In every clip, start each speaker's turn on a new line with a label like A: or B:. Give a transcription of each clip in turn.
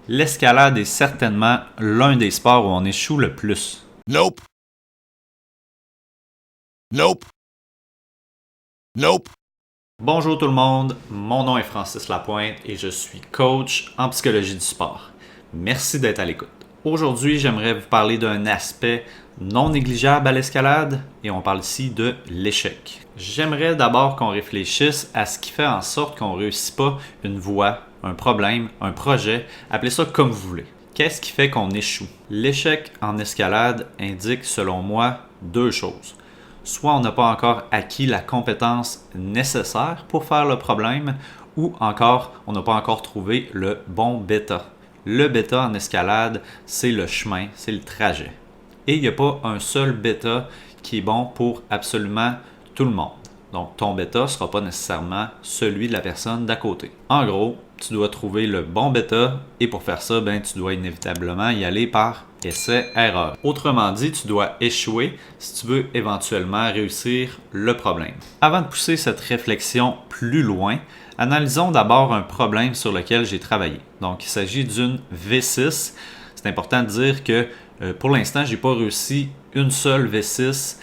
A: L'escalade est certainement l'un des sports où on échoue le plus.
B: Nope. Nope. Nope.
A: Bonjour tout le monde, mon nom est Francis Lapointe et je suis coach en psychologie du sport. Merci d'être à l'écoute. Aujourd'hui, j'aimerais vous parler d'un aspect non négligeable à l'escalade et on parle ici de l'échec. J'aimerais d'abord qu'on réfléchisse à ce qui fait en sorte qu'on ne réussit pas une voie, un problème, un projet, appelez ça comme vous voulez. Qu'est-ce qui fait qu'on échoue? L'échec en escalade indique selon moi deux choses. Soit on n'a pas encore acquis la compétence nécessaire pour faire le problème, ou encore on n'a pas encore trouvé le bon bêta. Le bêta en escalade, c'est le chemin, c'est le trajet. Et il n'y a pas un seul bêta qui est bon pour absolument tout le monde. Donc ton bêta ne sera pas nécessairement celui de la personne d'à côté. En gros, tu dois trouver le bon bêta et pour faire ça, tu dois inévitablement y aller par essai-erreur. Autrement dit, tu dois échouer si tu veux éventuellement réussir le problème. Avant de pousser cette réflexion plus loin, analysons d'abord un problème sur lequel j'ai travaillé. Donc, il s'agit d'une V6. C'est important de dire que pour l'instant, je n'ai pas réussi une seule V6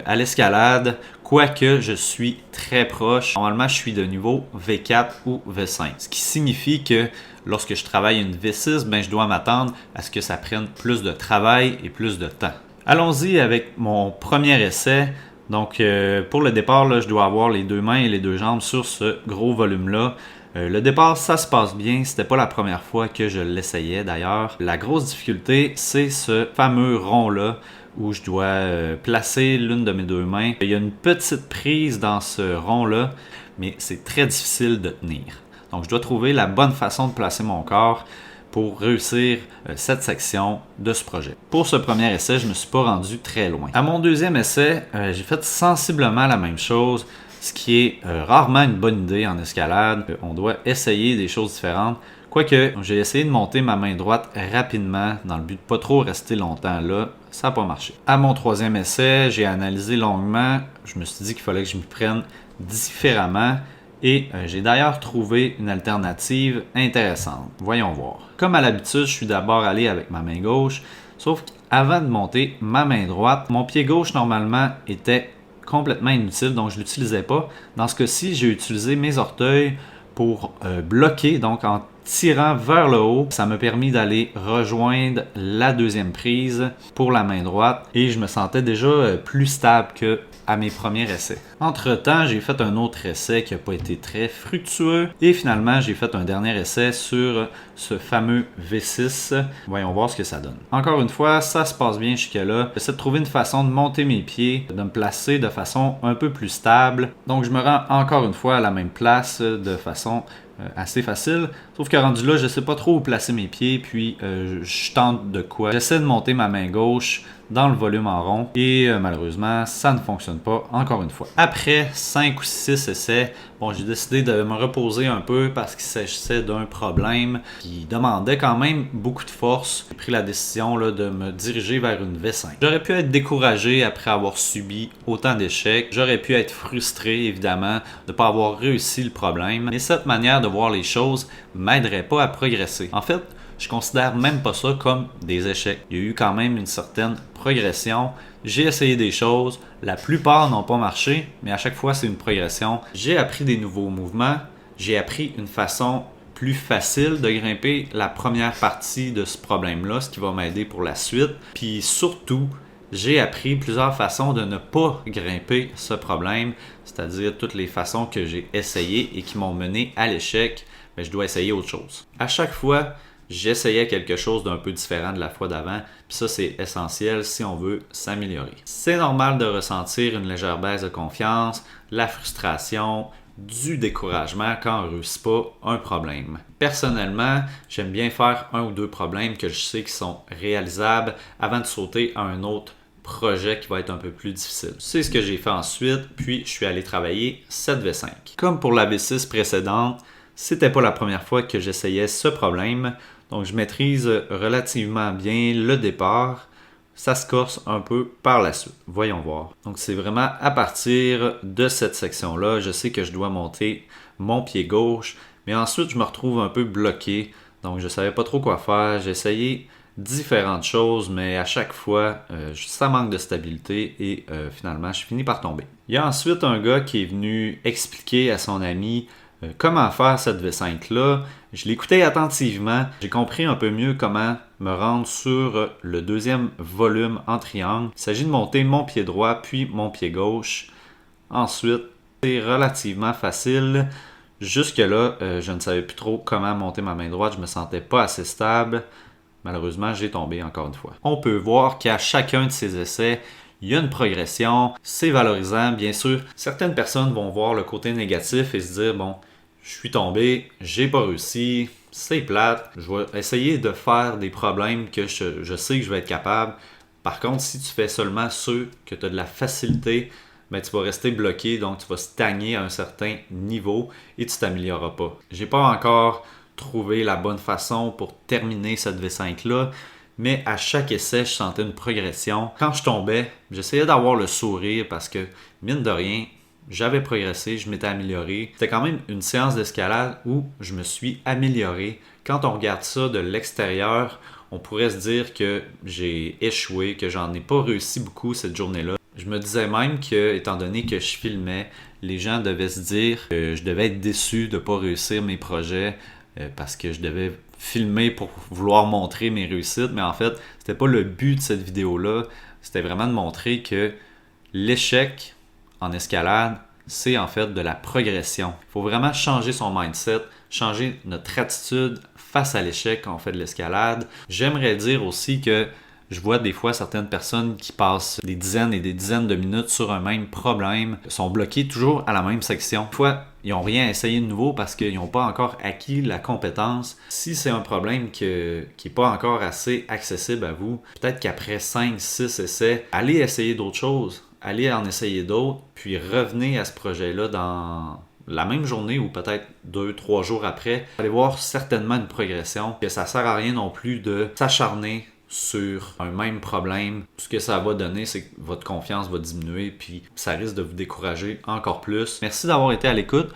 A: à l'escalade, quoique je suis très proche. Normalement, je suis de niveau V4 ou V5. Ce qui signifie que lorsque je travaille une V6, je dois m'attendre à ce que ça prenne plus de travail et plus de temps. Allons-y avec mon premier essai. Donc, pour le départ, là, je dois avoir les deux mains et les deux jambes sur ce gros volume-là. Le départ, ça se passe bien. C'était pas la première fois que je l'essayais d'ailleurs. La grosse difficulté, c'est ce fameux rond-là où je dois placer l'une de mes deux mains. Il y a une petite prise dans ce rond-là, mais c'est très difficile de tenir. Donc, je dois trouver la bonne façon de placer mon corps pour réussir cette section de ce projet. Pour ce premier essai, je ne me suis pas rendu très loin. À mon deuxième essai, j'ai fait sensiblement la même chose, ce qui est rarement une bonne idée en escalade. On doit essayer des choses différentes. Quoique, j'ai essayé de monter ma main droite rapidement dans le but de ne pas trop rester longtemps là. Ça n'a pas marché. À mon troisième essai, j'ai analysé longuement. Je me suis dit qu'il fallait que je m'y prenne différemment. Et j'ai d'ailleurs trouvé une alternative intéressante. Voyons voir. Comme à l'habitude, je suis d'abord allé avec ma main gauche. Sauf qu'avant de monter ma main droite, mon pied gauche normalement était complètement inutile, donc je ne l'utilisais pas. Dans ce cas-ci, j'ai utilisé mes orteils pour bloquer, donc en tirant vers le haut, ça m'a permis d'aller rejoindre la deuxième prise pour la main droite et je me sentais déjà plus stable que à mes premiers essais. Entre-temps, j'ai fait un autre essai qui n'a pas été très fructueux et finalement, j'ai fait un dernier essai sur ce fameux V6. Voyons voir ce que ça donne. Encore une fois, ça se passe bien jusque-là. J'essaie de trouver une façon de monter mes pieds, de me placer de façon un peu plus stable. Donc, je me rends encore une fois à la même place de façon assez facile. Sauf que rendu là, je ne sais pas trop où placer mes pieds, puis je tente de quoi. J'essaie de monter ma main gauche dans le volume en rond et malheureusement, ça ne fonctionne pas encore une fois. Après 5 ou 6 essais, j'ai décidé de me reposer un peu parce qu'il s'agissait d'un problème qui demandait quand même beaucoup de force. J'ai pris la décision de me diriger vers une V5. J'aurais pu être découragé après avoir subi autant d'échecs. J'aurais pu être frustré, évidemment, de ne pas avoir réussi le problème. Mais cette manière de voir les choses m'aiderait pas à progresser. En fait, je considère même pas ça comme des échecs. Il y a eu quand même une certaine progression. J'ai essayé des choses, la plupart n'ont pas marché, mais à chaque fois c'est une progression. J'ai appris des nouveaux mouvements, j'ai appris une façon plus facile de grimper la première partie de ce problème-là, ce qui va m'aider pour la suite. Puis surtout, j'ai appris plusieurs façons de ne pas grimper ce problème, c'est-à-dire toutes les façons que j'ai essayées et qui m'ont mené à l'échec, mais je dois essayer autre chose. À chaque fois, j'essayais quelque chose d'un peu différent de la fois d'avant, puis ça c'est essentiel si on veut s'améliorer. C'est normal de ressentir une légère baisse de confiance, la frustration, du découragement quand on ne réussit pas un problème. Personnellement, j'aime bien faire un ou deux problèmes que je sais qui sont réalisables avant de sauter à un autre projet qui va être un peu plus difficile. C'est ce que j'ai fait ensuite, puis je suis allé travailler cette V5. Comme pour la V6 précédente, c'était pas la première fois que j'essayais ce problème, donc je maîtrise relativement bien le départ. Ça se corse un peu par la suite. Voyons voir. Donc c'est vraiment à partir de cette section-là, je sais que je dois monter mon pied gauche, mais ensuite je me retrouve un peu bloqué Donc je savais pas trop quoi faire. J'ai essayé différentes choses, mais à chaque fois, ça manque de stabilité et finalement, je finis par tomber. Il y a ensuite un gars qui est venu expliquer à son ami comment faire cette V5-là. Je l'écoutais attentivement. J'ai compris un peu mieux comment me rendre sur le deuxième volume en triangle. Il s'agit de monter mon pied droit puis mon pied gauche. Ensuite, c'est relativement facile. Jusque-là, je ne savais plus trop comment monter ma main droite. Je me sentais pas assez stable. Malheureusement, j'ai tombé encore une fois. On peut voir qu'à chacun de ces essais, il y a une progression. C'est valorisant, bien sûr. Certaines personnes vont voir le côté négatif et se dire, bon, je suis tombé, j'ai pas réussi, c'est plate. Je vais essayer de faire des problèmes que je sais que je vais être capable. Par contre, si tu fais seulement ceux que tu as de la facilité, ben, tu vas rester bloqué, donc tu vas stagner à un certain niveau et tu t'amélioreras pas. J'ai pas encore trouvé la bonne façon pour terminer cette V5-là, mais à chaque essai, je sentais une progression. Quand je tombais, j'essayais d'avoir le sourire parce que, mine de rien, j'avais progressé, je m'étais amélioré. C'était quand même une séance d'escalade où je me suis amélioré. Quand on regarde ça de l'extérieur, on pourrait se dire que j'ai échoué, que j'en ai pas réussi beaucoup cette journée-là. Je me disais même que, étant donné que je filmais, les gens devaient se dire que je devais être déçu de ne pas réussir mes projets parce que je devais filmer pour vouloir montrer mes réussites. Mais en fait, c'était pas le but de cette vidéo-là. C'était vraiment de montrer que l'échec en escalade, c'est en fait de la progression. Il faut vraiment changer son mindset, changer notre attitude face à l'échec quand on fait de l'escalade. J'aimerais dire aussi que je vois des fois certaines personnes qui passent des dizaines et des dizaines de minutes sur un même problème, sont bloqués toujours à la même section. Des fois, ils n'ont rien essayé de nouveau parce qu'ils n'ont pas encore acquis la compétence. Si c'est un problème qui n'est pas encore assez accessible à vous, peut-être qu'après 5-6 essais, allez essayer d'autres choses, allez en essayer d'autres, puis revenez à ce projet-là dans la même journée ou peut-être 2-3 jours après. Vous allez voir certainement une progression, que ça ne sert à rien non plus de s'acharner sur un même problème. Ce que ça va donner, c'est que votre confiance va diminuer puis ça risque de vous décourager encore plus. Merci d'avoir été à l'écoute.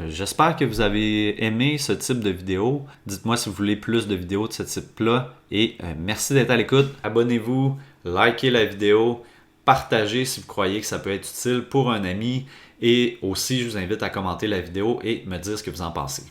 A: J'espère que vous avez aimé ce type de vidéo. Dites-moi si vous voulez plus de vidéos de ce type-là. Et merci d'être à l'écoute. Abonnez-vous, likez la vidéo, partagez si vous croyez que ça peut être utile pour un ami. Et aussi, je vous invite à commenter la vidéo et me dire ce que vous en pensez.